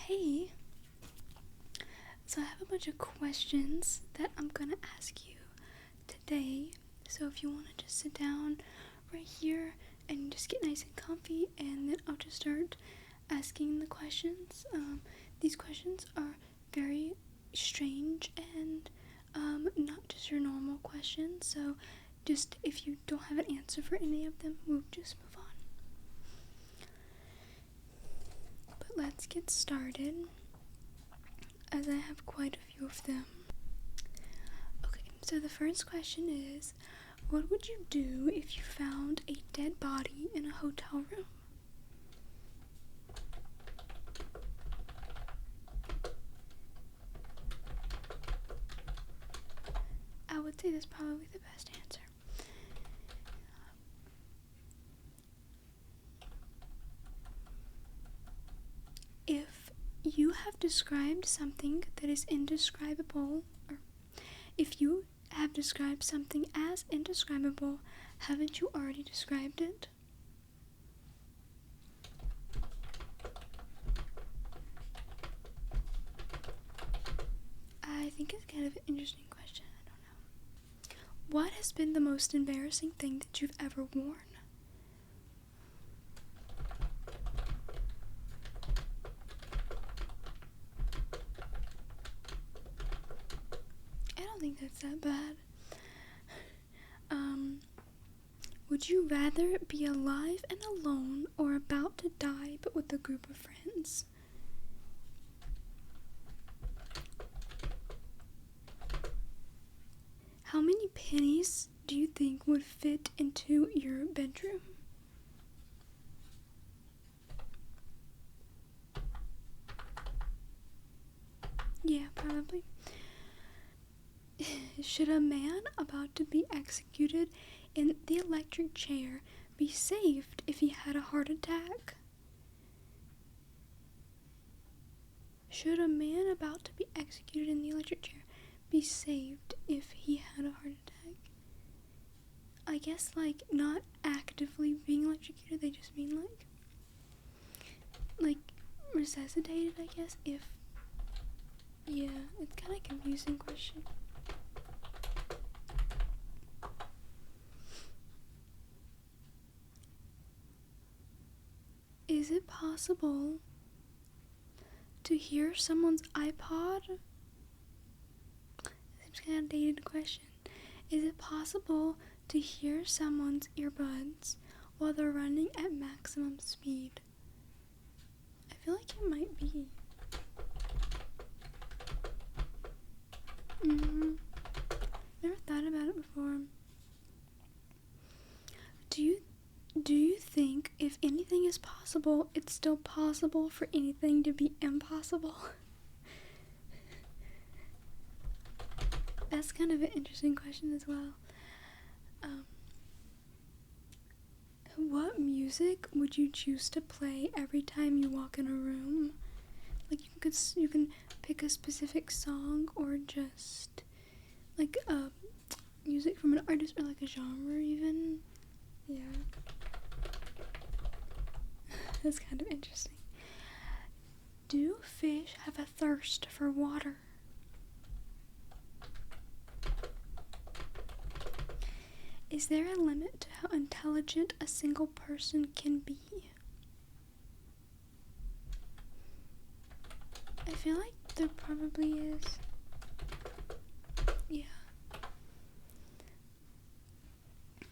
Hey, so I have a bunch of questions that I'm gonna ask you today. So if you want to just sit down right here and just get nice and comfy, and then I'll just start asking the questions. These questions are very strange and not just your normal questions. So just if you don't have an answer for any of them, we'll just move on. But let's get started, as I have quite a few of them. Okay, so the first question is, what would you do if you found a dead body in a hotel room? I would say that's probably the best answer. If you have described something that is indescribable, or if you have described something as indescribable, haven't you already described it? I think it's kind of an interesting question. I don't know. What has been the most embarrassing thing that you've ever worn? I don't think that's that bad. Would you rather be alive and alone or about to die but with a group of friends? How many pennies do you think would fit into your bedroom? Yeah, probably. Should a man about to be executed in the electric chair be saved if he had a heart attack? Should a man about to be executed in the electric chair be saved if he had a heart attack? I guess, like, not actively being electrocuted, they just mean, like, resuscitated, I guess, if... Yeah, it's kind of a confusing question. Is it possible to hear someone's iPod? Seems kind of a dated question. Is it possible to hear someone's earbuds while they're running at maximum speed? I feel like it might be. Never thought about it before. Do you think if anything is possible, it's still possible for anything to be impossible? That's kind of an interesting question as well. What music would you choose to play every time you walk in a room? Like, you can pick a specific song, or just like music from an artist, or like a genre even. Yeah. That's kind of interesting. Do fish have a thirst for water? Is there a limit to how intelligent a single person can be? I feel like there probably is. Yeah.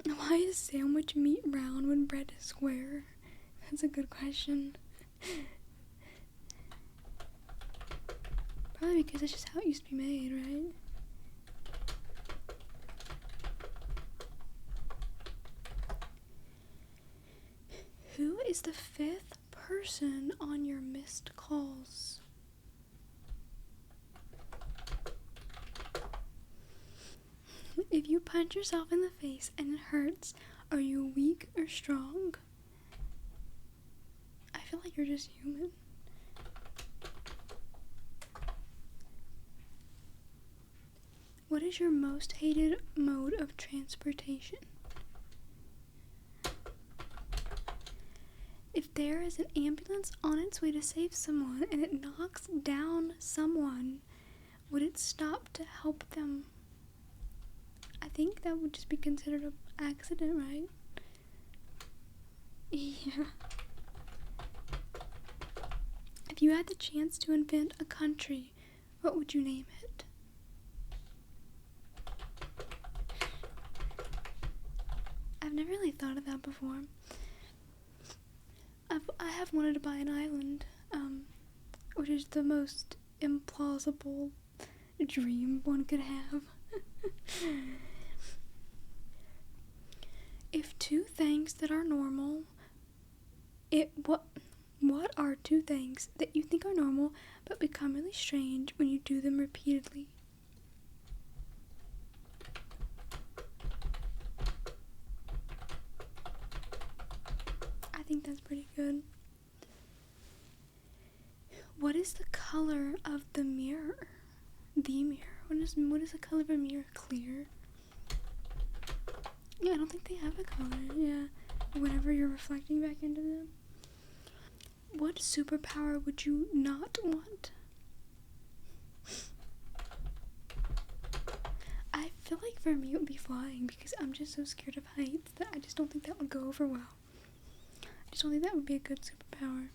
Why is sandwich meat round when bread is square? That's a good question. Probably because that's just how it used to be made, right? Who is the fifth person on your missed calls? If you punch yourself in the face and it hurts, are you weak or strong? I feel like you're just human. What is your most hated mode of transportation? If there is an ambulance on its way to save someone and it knocks down someone, would it stop to help them? I think that would just be considered an accident, right? Yeah. If you had the chance to invent a country, what would you name it? I've never really thought of that before. I have wanted to buy an island, which is the most implausible dream one could have. If two things that are normal, what are two things that you think are normal but become really strange when you do them repeatedly? I think that's pretty good. What is the color of the mirror? The mirror. What is the color of a mirror? Clear. Yeah, I don't think they have a color. Yeah, whenever you're reflecting back into them. What superpower would you not want? I feel like for me it would be flying, because I'm just so scared of heights that I just don't think that would go over well. I just don't think that would be a good superpower.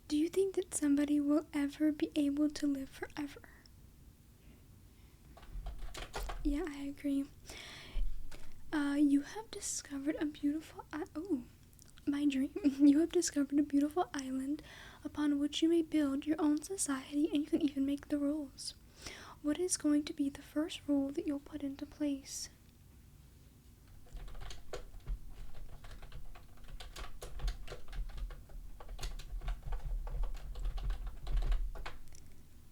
Do you think that somebody will ever be able to live forever? Yeah, I agree. You have discovered a beautiful my dream. You have discovered a beautiful island upon which you may build your own society, and you can even make the rules. What is going to be the first rule that you'll put into place?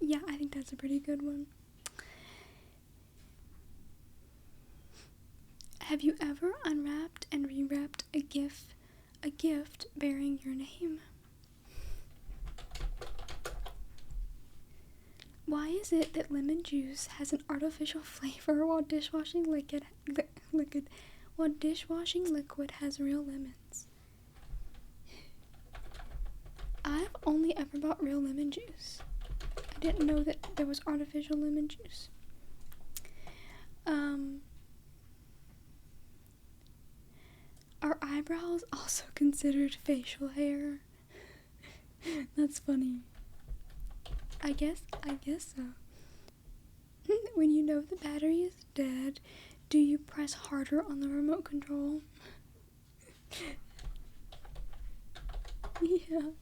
Yeah, I think that's a pretty good one. Have you ever unwrapped and rewrapped a gift bearing your name? Why is it that lemon juice has an artificial flavor while dishwashing liquid has real lemons? I've only ever bought real lemon juice. I didn't know that there was artificial lemon juice. Are eyebrows also considered facial hair? That's funny. I guess so. When you know the battery is dead, do you press harder on the remote control? Yeah.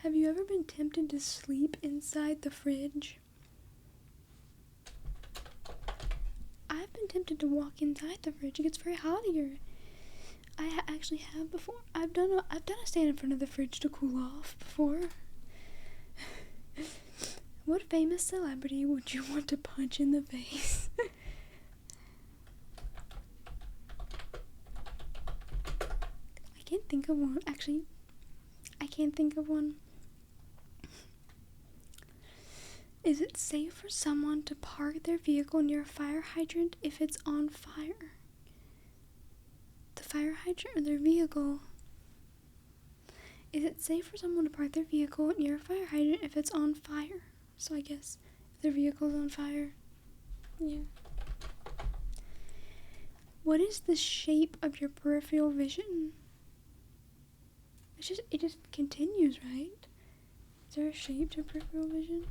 Have you ever been tempted to sleep inside the fridge? I've been tempted to walk inside the fridge. It gets very hot here. I actually have before. I've done a stand in front of the fridge to cool off before. What famous celebrity would you want to punch in the face? I can't think of one. Actually, I can't think of one. Is it safe for someone to park their vehicle near a fire hydrant if it's on fire? The fire hydrant or their vehicle? Is it safe for someone to park their vehicle near a fire hydrant if it's on fire? So I guess if their vehicle's on fire. Yeah. What is the shape of your peripheral vision? It just continues, right? Is there a shape to peripheral vision?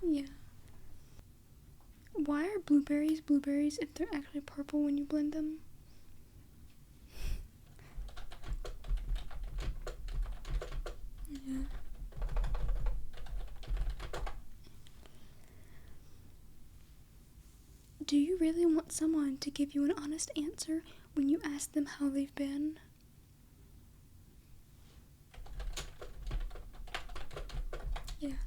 Yeah. Why are blueberries if they're actually purple when you blend them? Yeah. Do you really want someone to give you an honest answer when you ask them how they've been? Yeah.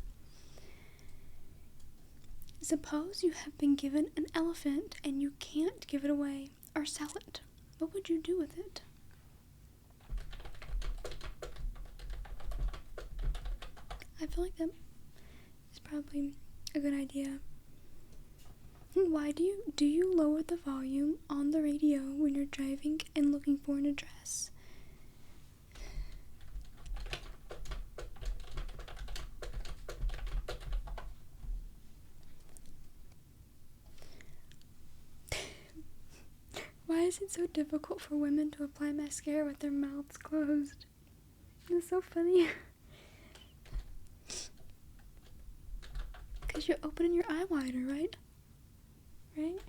Suppose you have been given an elephant and you can't give it away or sell it. What would you do with it? I feel like that is probably a good idea. Why do you lower the volume on the radio when you're driving and looking for an address? Why is it so difficult for women to apply mascara with their mouths closed? That's so funny. Because you're opening your eye wider, right? Right?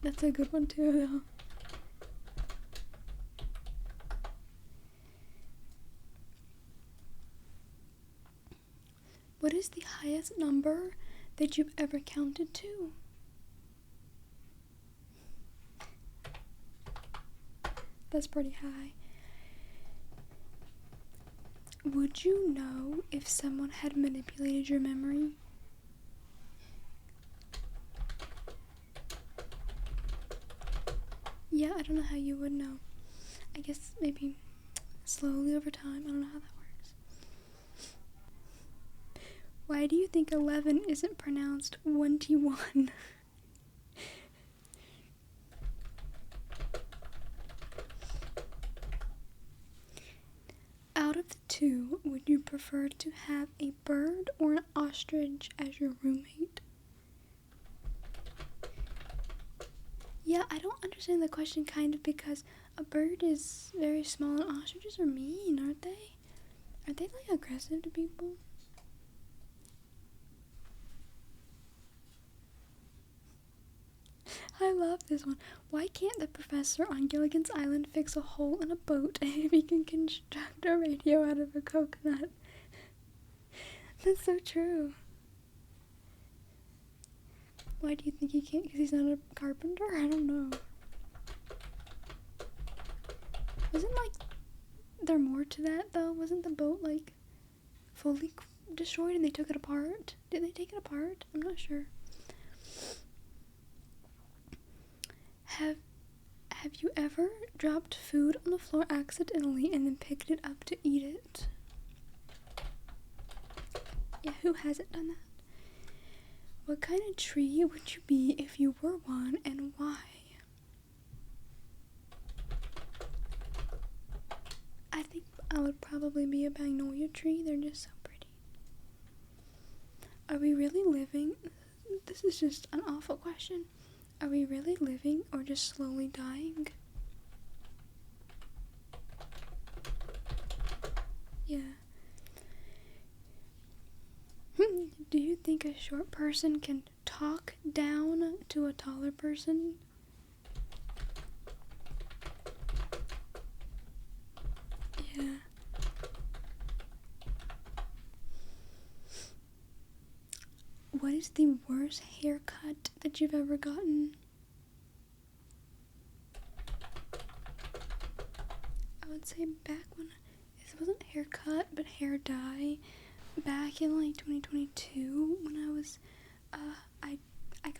That's a good one too, though. What is the highest number that you've ever counted to? That's pretty high. Would you know if someone had manipulated your memory? Yeah, I don't know how you would know. I guess maybe slowly over time. I don't know how that works. Why do you think 11 isn't pronounced 21? Out of the two, would you prefer to have a bird or an ostrich as your roommate? Yeah, I don't understand the question kind of because a bird is very small and ostriches are mean, aren't they? Are they like aggressive to people? I love this one. Why can't the professor on Gilligan's Island fix a hole in a boat if he can construct a radio out of a coconut? That's so true. Why do you think he can't? Because he's not a carpenter? I don't know. Wasn't there more to that though? Wasn't the boat fully destroyed and they took it apart? Did they take it apart? I'm not sure. Have you ever dropped food on the floor accidentally and then picked it up to eat it? Yeah, who hasn't done that? What kind of tree would you be if you were one, and why? I think I would probably be a magnolia tree. They're just so pretty. Are we really living? This is just an awful question. Are we really living or just slowly dying? Yeah. Do you think a short person can talk down to a taller person? Yeah. What is the worst haircut that you've ever gotten? I would say back when this wasn't haircut but hair dye. Back in 2022 when I was I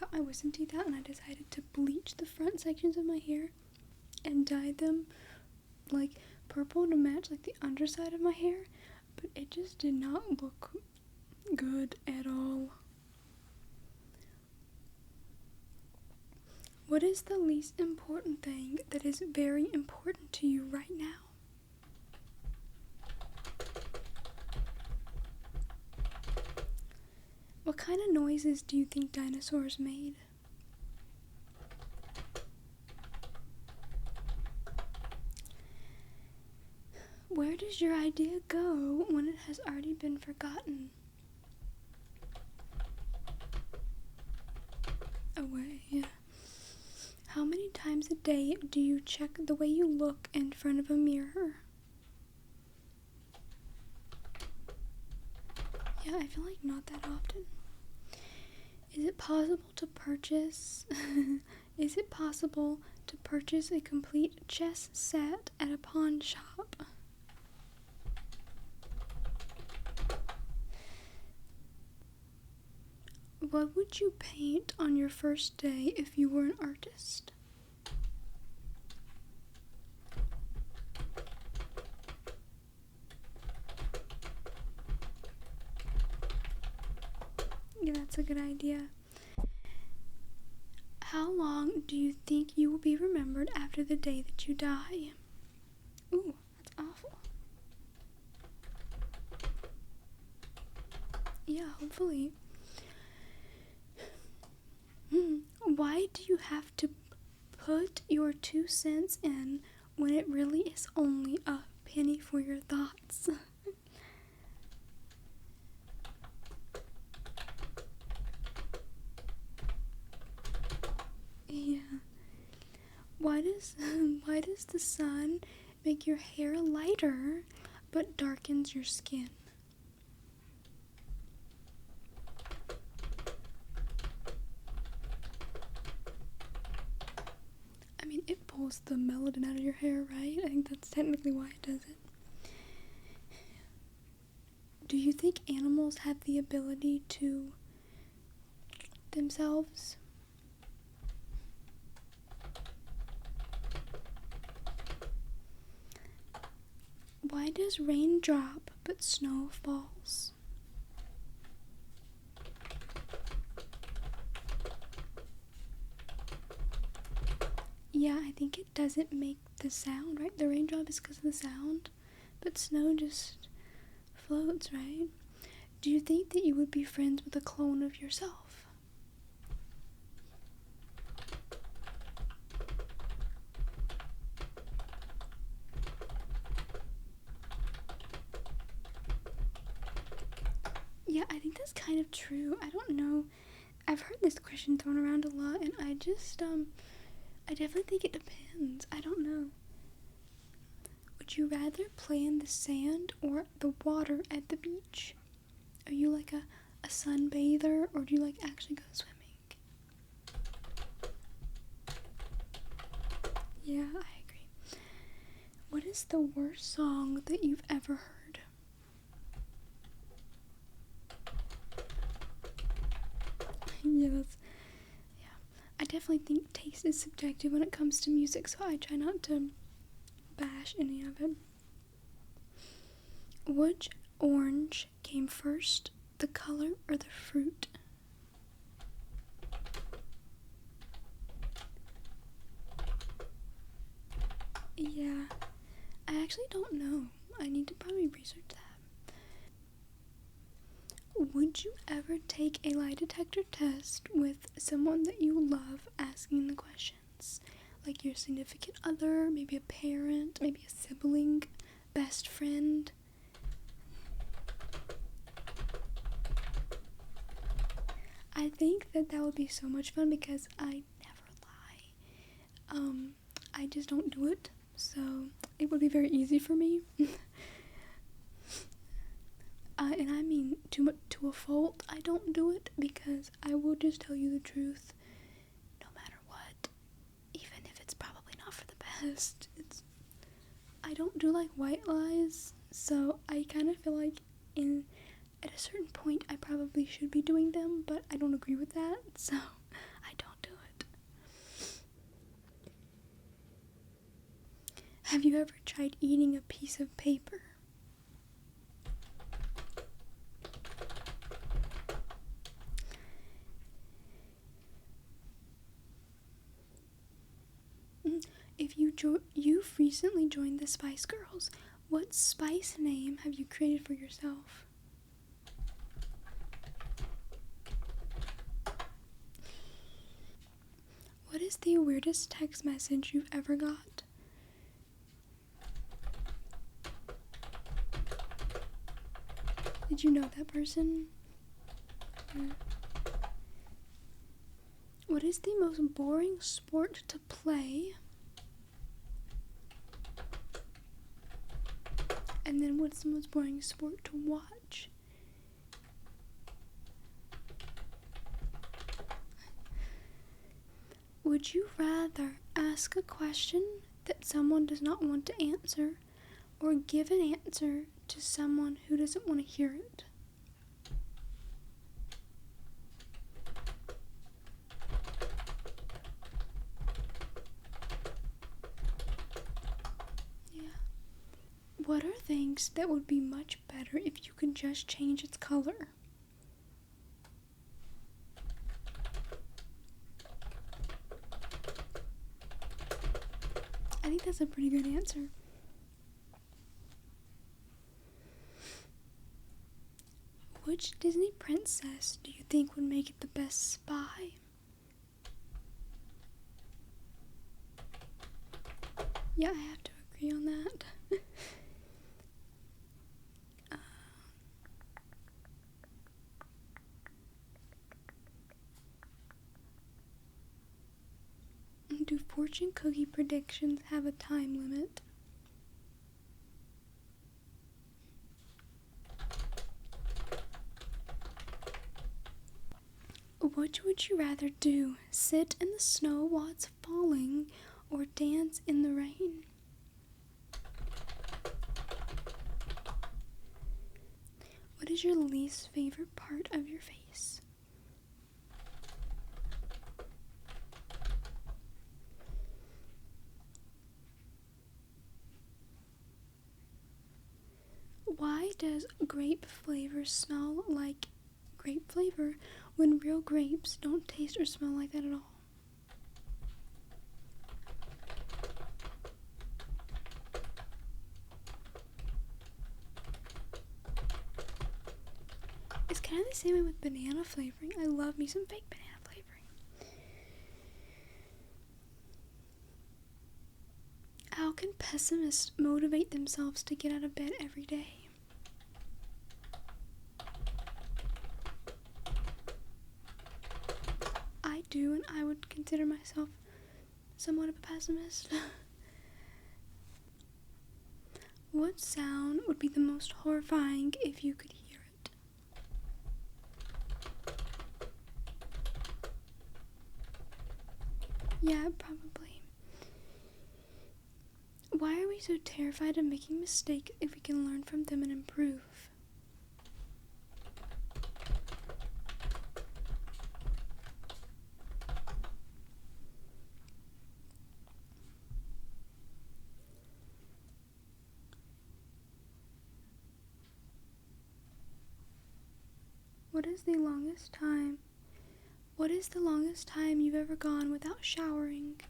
got my wisdom teeth out and I decided to bleach the front sections of my hair and dye them purple to match the underside of my hair, but it just did not look good at all. What is the least important thing that is very important to you right now? What kind of noises do you think dinosaurs made? Where does your idea go when it has already been forgotten? Away, yeah. How many times a day do you check the way you look in front of a mirror? Yeah, I feel like not that often. Is it possible to purchase a complete chess set at a pawn shop? What would you paint on your first day if you were an artist? Yeah, that's a good idea. How long do you think you will be remembered after the day that you die? Ooh, that's awful. Yeah, hopefully. Why do you have to put your 2 cents in when it really is only a penny for your thoughts? Yeah. Why does the sun make your hair lighter but darkens your skin? I mean, it pulls the melanin out of your hair, right? I think that's technically why it does it. Do you think animals have the ability to themselves? Why does rain drop but snow falls? Yeah, I think it doesn't make the sound, right? The raindrop is because of the sound, but snow just floats, right? Do you think that you would be friends with a clone of yourself? Yeah, I think that's kind of true. I don't know. I've heard this question thrown around a lot, and I definitely think it depends. I don't know. Would you rather play in the sand or the water at the beach? Are you like a sunbather, or do you like actually go swimming? Yeah, I agree. What is the worst song that you've ever heard? Yeah, I definitely think taste is subjective when it comes to music, so I try not to bash any of it. Which orange came first, the color or the fruit? Yeah, I actually don't know. I need to probably research that. Would you ever take a lie detector test with someone that you love asking the questions? Like your significant other, maybe a parent, maybe a sibling, best friend? I think that would be so much fun because I never lie. I just don't do it, so it would be very easy for me. And I mean to a fault. I don't do it because I will just tell you the truth no matter what, even if it's probably not for the best. I don't do like white lies, so I kind of feel like at a certain point I probably should be doing them, but I don't agree with that, so I don't do it. Have you ever tried eating a piece of paper? If you've recently joined the Spice Girls, what spice name have you created for yourself? What is the weirdest text message you've ever got? Did you know that person? What is the most boring sport to play? And then what's the most boring sport to watch? Would you rather ask a question that someone does not want to answer, or give an answer to someone who doesn't want to hear it? What are things that would be much better if you could just change its color? I think that's a pretty good answer. Which Disney princess do you think would make it the best spy? Yeah, I have to agree on that. Do fortune cookie predictions have a time limit? Which would you rather do? Sit in the snow while it's falling or dance in the rain? What is your least favorite part of your face? Why does grape flavor smell like grape flavor when real grapes don't taste or smell like that at all? It's kind of the same way with banana flavoring. I love me some fake banana flavoring. How can pessimists motivate themselves to get out of bed every day? I do, and I would consider myself somewhat of a pessimist. What sound would be the most horrifying if you could hear it? Yeah, probably. Why are we so terrified of making mistakes if we can learn from them and improve? What is the longest time you've ever gone without showering?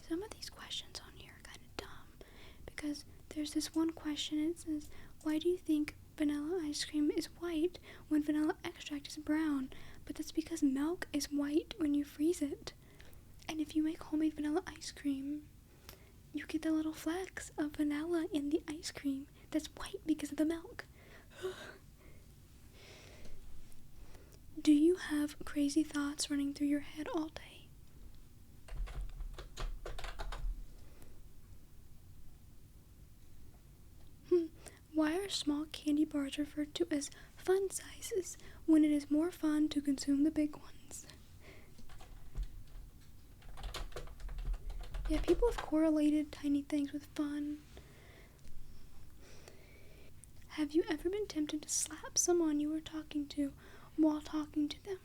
Some of these questions on here are kind of dumb, because there's this one question, and it says, why do you think vanilla ice cream is white when vanilla extract is brown? But that's because milk is white when you freeze it. And if you make homemade vanilla ice cream, you get the little flecks of vanilla in the ice cream that's white because of the milk. Do you have crazy thoughts running through your head all day? Why are small candy bars referred to as fun sizes when it is more fun to consume the big ones? Yeah, people have correlated tiny things with fun. Have you ever been tempted to slap someone you were talking to while talking to them?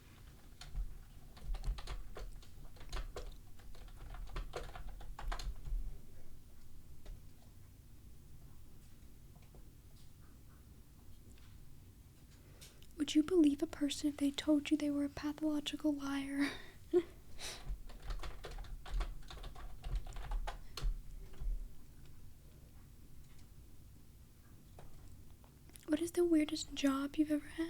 Would you believe a person if they told you they were a pathological liar? What is the weirdest job you've ever had?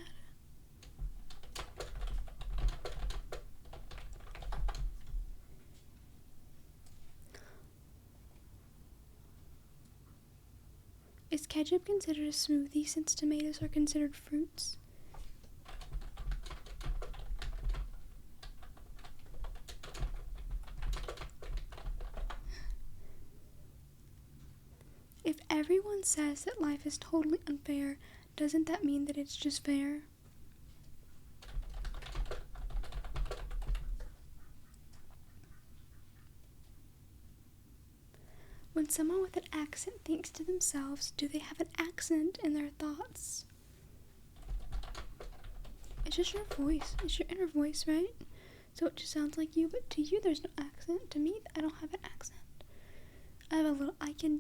Is ketchup considered a smoothie since tomatoes are considered fruits? If everyone says that life is totally unfair, doesn't that mean that it's just fair? When someone with an accent thinks to themselves, do they have an accent in their thoughts? It's just your voice. It's your inner voice, right? So it just sounds like you, but to you there's no accent. To me, I don't have an accent. I have a little, I can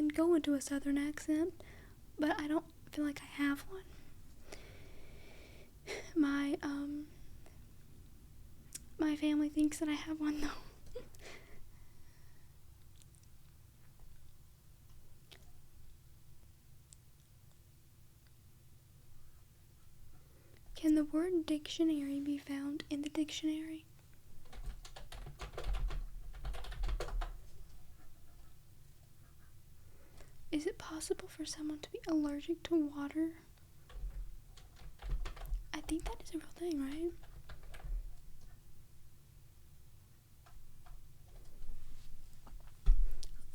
go into a southern accent, but I don't feel like I have one. My my family thinks that I have one though. Can the word dictionary be found in the dictionary? Is it possible for someone to be allergic to water? I think that is a real thing, right?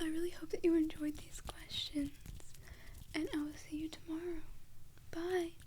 I really hope that you enjoyed these questions, and I will see you tomorrow. Bye.